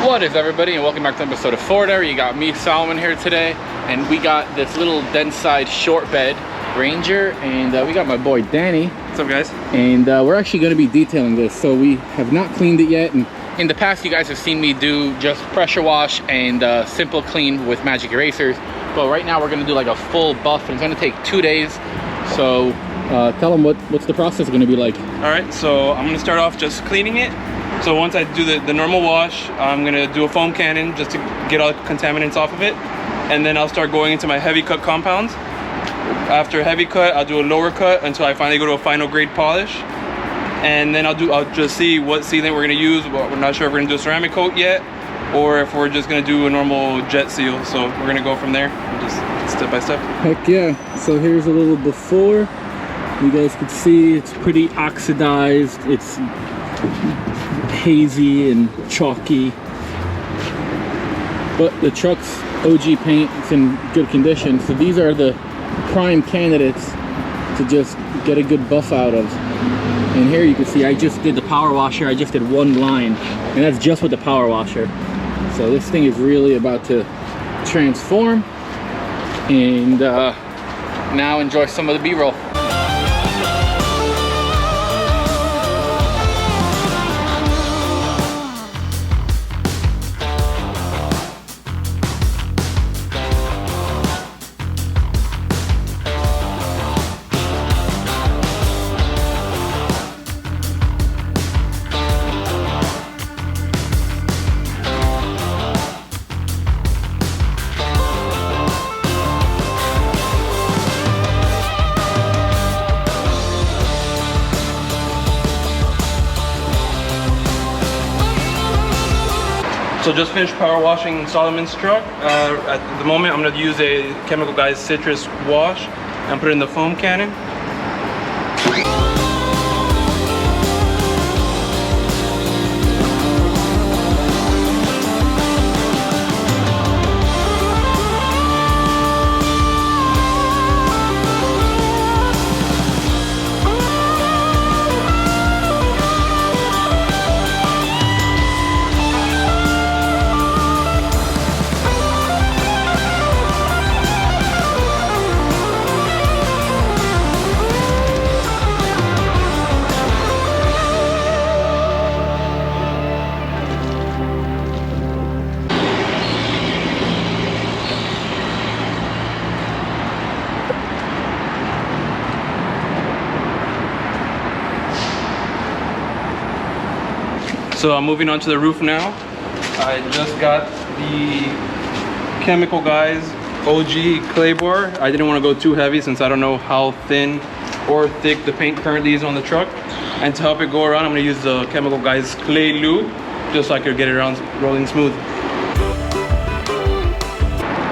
What is everybody, and welcome back to an episode of Ford F100. You got me, Solomon, here today, and we got this little den-side short bed Ranger, and we got my boy Danny. What's up, guys? And we're actually going to be detailing this, so we have not cleaned it yet. And in the past, you guys have seen me do just pressure wash and simple clean with magic erasers, but right now we're going to do like a full buff, and it's going to take 2 days. So tell them what's the process going to be like. All right, so I'm going to start off just cleaning it. So once I do the normal wash, I'm going to do a foam cannon just to get all the contaminants off of it, and then I'll start going into my heavy cut compounds. After heavy cut, I'll do a lower cut until I finally go to a final grade polish, and then I'll just see what sealant we're going to use. We're not sure if we're going to do a ceramic coat yet, or if we're just going to do a normal jet seal. So we're going to go from there, just step by step. Heck yeah! So here's a little before. You guys can see it's pretty oxidized. It's hazy and chalky, but the truck's OG paint is in good condition. So these are the prime candidates to just get a good buff out of. And here you can see I just did the power washer. I just did one line, and that's just with the power washer. So this thing is really about to transform, and now enjoy some of the B-roll. So just finished power washing Solomon's truck. At the moment, I'm going to use a Chemical Guys citrus wash and put it in the foam cannon. So I'm moving on to the roof now. I just got the Chemical Guys OG clay bar. I didn't want to go too heavy since I don't know how thin or thick the paint currently is on the truck. And to help it go around, I'm going to use the Chemical Guys clay lube just so I could get it around rolling smooth.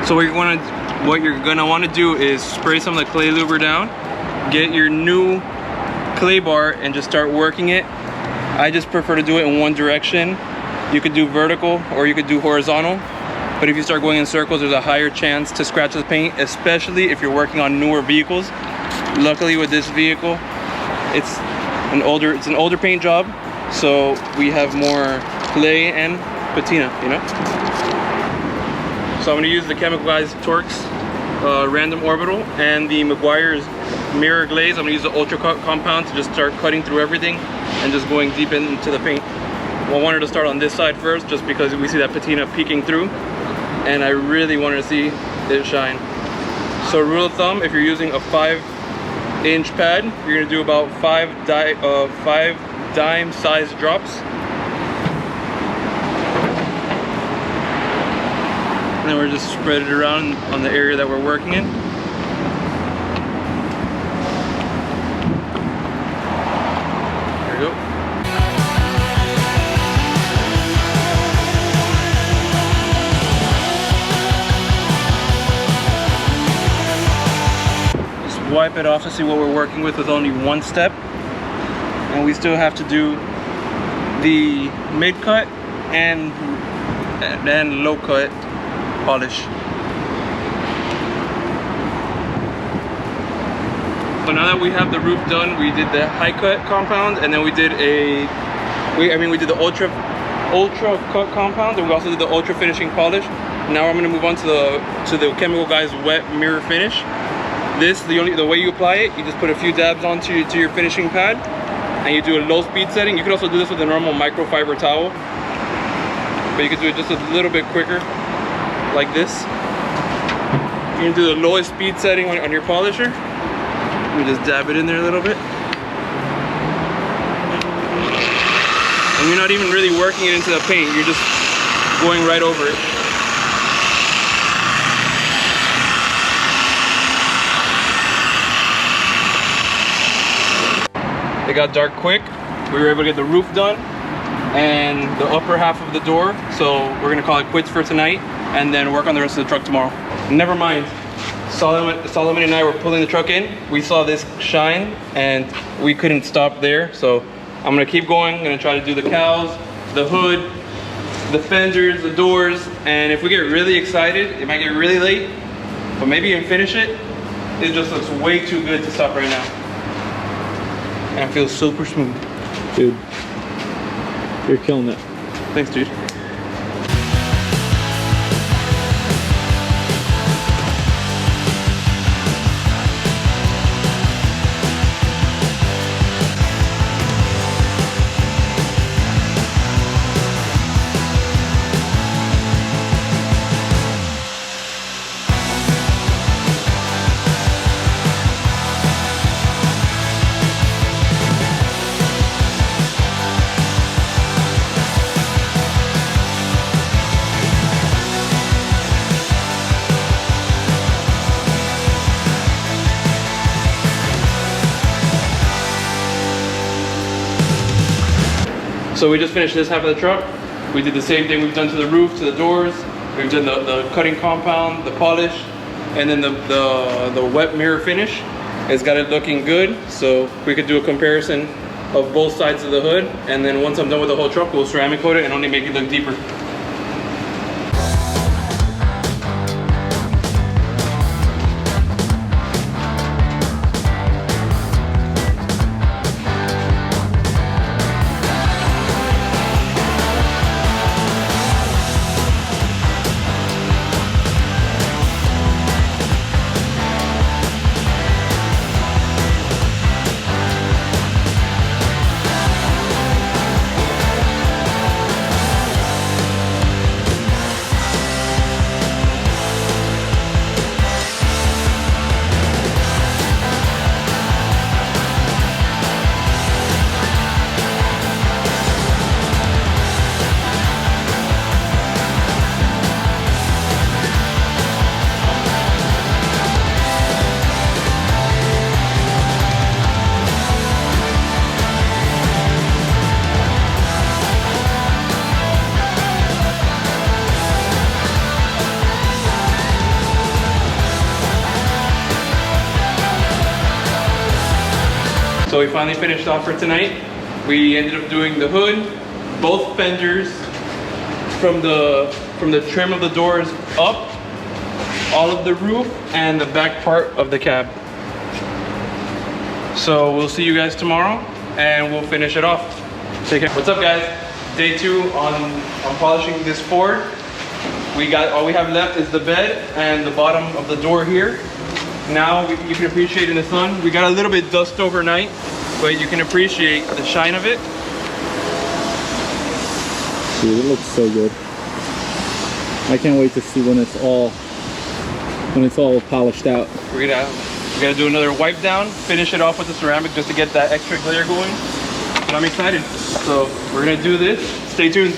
So what you're gonna want to do is spray some of the clay luber down, get your new clay bar, and just start working it. I just prefer to do it in one direction. You could do vertical or you could do horizontal, but if you start going in circles, there's a higher chance to scratch the paint, especially if you're working on newer vehicles. Luckily with this vehicle, it's an older paint job, so we have more clay and patina, you know. So I'm going to use the Chemical Guys Torx Random Orbital and the Meguiar's Mirror Glaze. I'm going to use the Ultra Cut compound to just start cutting through everything and just going deep into the paint. Well, I wanted to start on this side first just because we see that patina peeking through, and I really wanted to see it shine. So rule of thumb, if you're using a 5-inch pad, you're going to do about 5 dime size drops. And then we're just spread it around on the area that we're working in. There we go. Just wipe it off to see what we're working with only one step. And we still have to do the mid cut and low cut polish. So now that we have the roof done, we did the high cut compound, and then we did we did the ultra ultra cut compound, and we also did the ultra finishing polish. Now I'm gonna move on to the Chemical Guys wet mirror finish. This, the way you apply it, you just put a few dabs onto your finishing pad, and you do a low speed setting. You could also do this with a normal microfiber towel, but you could do it just a little bit quicker, like this. You're gonna do the lowest speed setting on your polisher. You just dab it in there a little bit. And you're not even really working it into the paint, you're just going right over it. It got dark quick. We were able to get the roof done and the upper half of the door. So we're gonna call it quits for tonight and then work on the rest of the truck tomorrow. Never mind. Solomon and I were pulling the truck in. We saw this shine and we couldn't stop there. So I'm gonna keep going. I'm gonna try to do the cowls, the hood, the fenders, the doors. And if we get really excited, it might get really late, but maybe even finish it. It just looks way too good to stop right now. And it feels super smooth. Dude, you're killing it. Thanks, dude. So we just finished this half of the truck. We did the same thing we've done to the roof, to the doors. We've done the cutting compound, the polish, and then the wet mirror finish. It's got it looking good. So we could do a comparison of both sides of the hood. And then once I'm done with the whole truck, we'll ceramic coat it and only make it look deeper. So we finally finished off for tonight. We ended up doing the hood, both fenders, from the trim of the doors up, all of the roof, and the back part of the cab. So we'll see you guys tomorrow, and we'll finish it off. Take care. What's up, guys? Day 2 on polishing this Ford. All we have left is the bed and the bottom of the door here. Now you can appreciate in the sun. We got a little bit dust overnight, but you can appreciate the shine of it. Dude, it looks so good. I can't wait to see when it's all polished out. We're gonna do another wipe down, finish it off with the ceramic just to get that extra glare going. But I'm excited. So we're gonna do this. Stay tuned.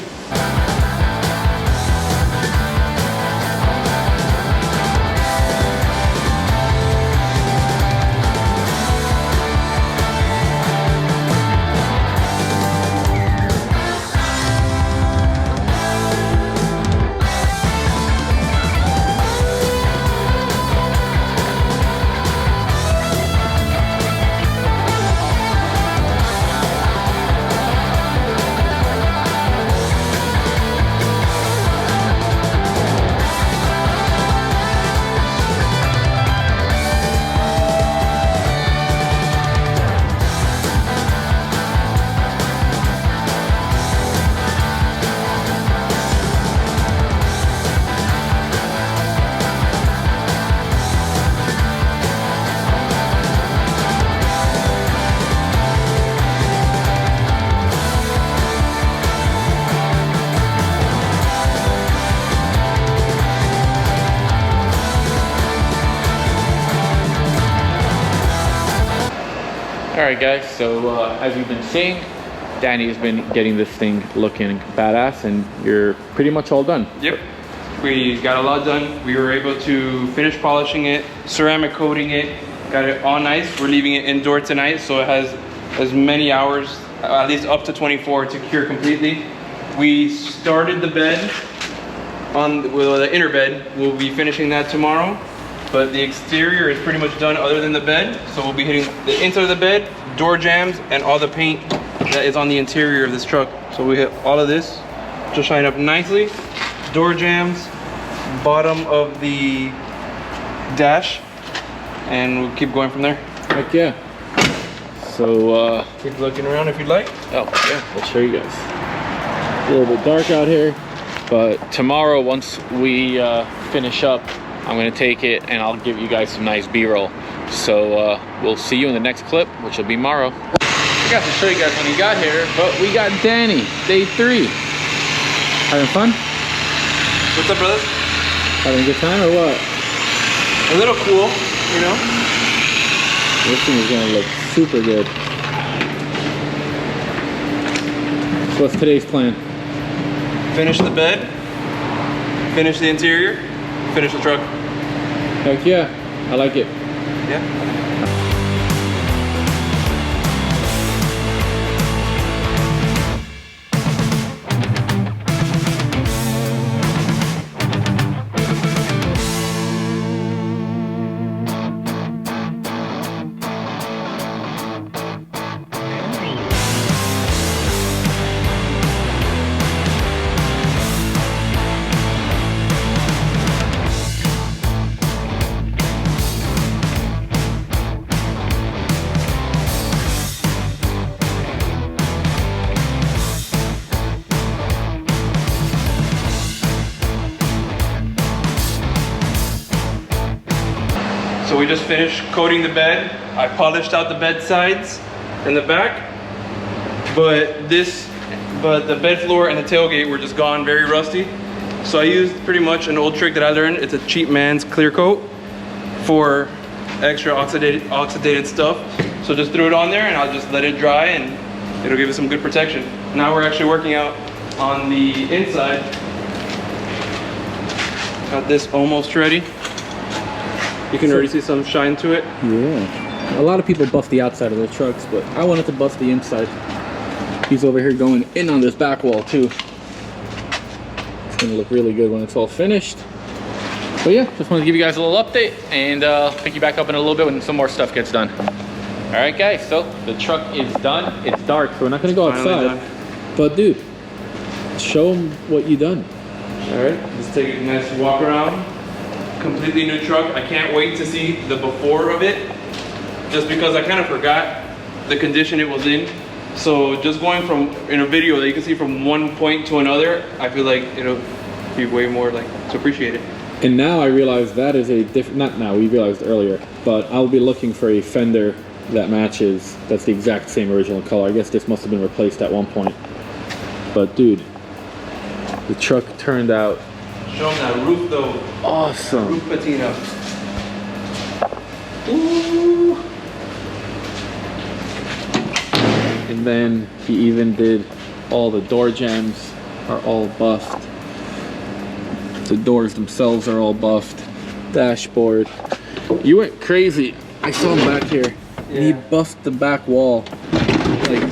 Alright guys, so as you've been seeing, Danny has been getting this thing looking badass, and you're pretty much all done. Yep. We got a lot done. We were able to finish polishing it, ceramic coating it, got it all nice. We're leaving it indoor tonight, so it has as many hours, at least up to 24, to cure completely. We started the bed with the inner bed. We'll be finishing that tomorrow, but the exterior is pretty much done other than the bed. So we'll be hitting the inside of the bed, door jambs, and all the paint that is on the interior of this truck. So we hit all of this, just shine up nicely. Door jambs, bottom of the dash, and we'll keep going from there. Heck yeah. So Keep looking around if you'd like. oh yeah, I'll show you guys. A little bit dark out here, but tomorrow once we finish up, I'm gonna take it and I'll give you guys some nice B-roll. So we'll see you in the next clip, which will be tomorrow. I got to show you guys when we got here, but we got Danny, day 3. Having fun? What's up, brothers? Having a good time or what? A little cool, you know? This thing is gonna look super good. So what's today's plan? Finish the bed, finish the interior, finish the truck. Heck yeah, I like it. Yeah. So we just finished coating the bed. I polished out the bed sides and the back, but the bed floor and the tailgate were just gone, very rusty. So I used pretty much an old trick that I learned. It's a cheap man's clear coat for extra oxidated stuff. So just threw it on there and I'll just let it dry and it'll give it some good protection. Now we're actually working out on the inside. Got this almost ready. You can already see some shine to it. Yeah. A lot of people buff the outside of their trucks, but I wanted to buff the inside. He's over here going in on this back wall too. It's gonna look really good when it's all finished. But yeah, just wanted to give you guys a little update and pick you back up in a little bit when some more stuff gets done. All right, guys, so the truck is done. It's dark, so we're not gonna go outside. But dude, show them what you done. All right, let's take a nice walk around. Completely new truck. I can't wait to see the before of it, just because I kind of forgot the condition it was in. So just going from in a video that you can see from one point to another, I feel like it'll be way more like to appreciate it. And now I realize that is a different, not now, we realized earlier, but I'll be looking for a fender that matches, that's the exact same original color. I guess this must have been replaced at one point. But dude, the truck turned out Show them that roof though. awesome. Roof patina. Ooh. And then he even did all the door jambs are all buffed. The doors themselves are all buffed. Dashboard. You went crazy. I saw him back here. Yeah. He buffed the back wall. Like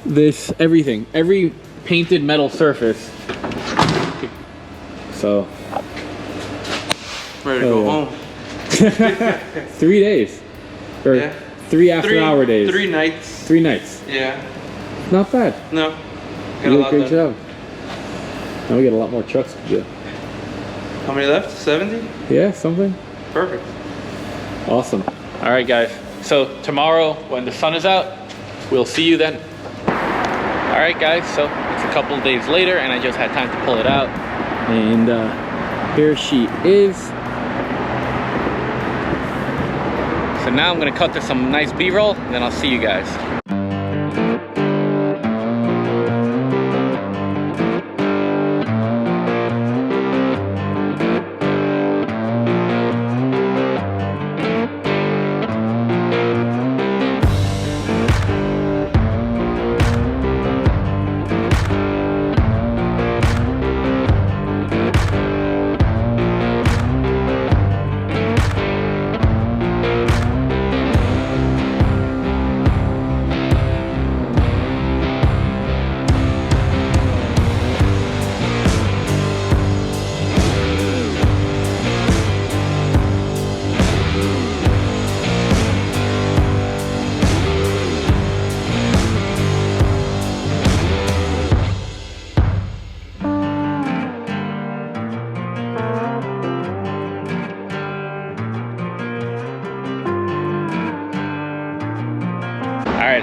this, everything. Every painted metal surface. So ready to go home. 3 days. Or Yeah. 3 after-hour days. 3 nights. 3 nights. Yeah. Not bad. No. You did a great job. Now we got a lot more trucks to do. How many left? 70? Yeah, something. Perfect. Awesome. All right, guys. So tomorrow, when the sun is out, we'll see you then. All right, guys. So it's a couple of days later, and I just had time to pull it out. And here she is. So now I'm gonna cut to some nice B-roll, and then I'll see you guys.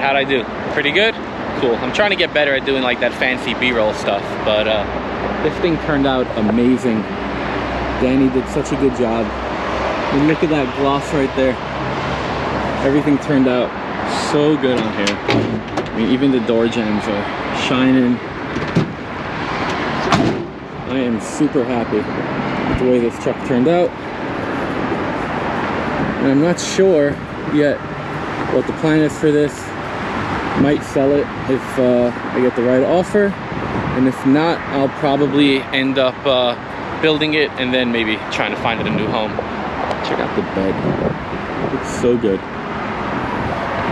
how'd I do? Pretty good? Cool. I'm trying to get better at doing like that fancy B-roll stuff, but this thing turned out amazing. Danny did such a good job. And look at that gloss right there. Everything turned out so good on here. I mean, even the door jambs are shining. I am super happy with the way this truck turned out. And I'm not sure yet what the plan is for this. Might sell it if I get the right offer. And if not, I'll probably end up building it and then maybe trying to find it a new home. Check out the bed. It's so good.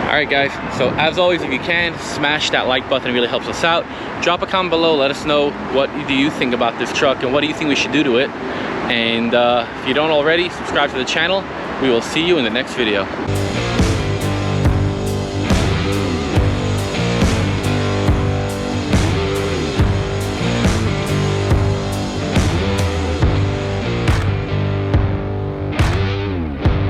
Alright guys, so as always, if you can, smash that like button. It really helps us out. Drop a comment below. Let us know what do you think about this truck and what do you think we should do to it. And if you don't already, subscribe to the channel. We will see you in the next video.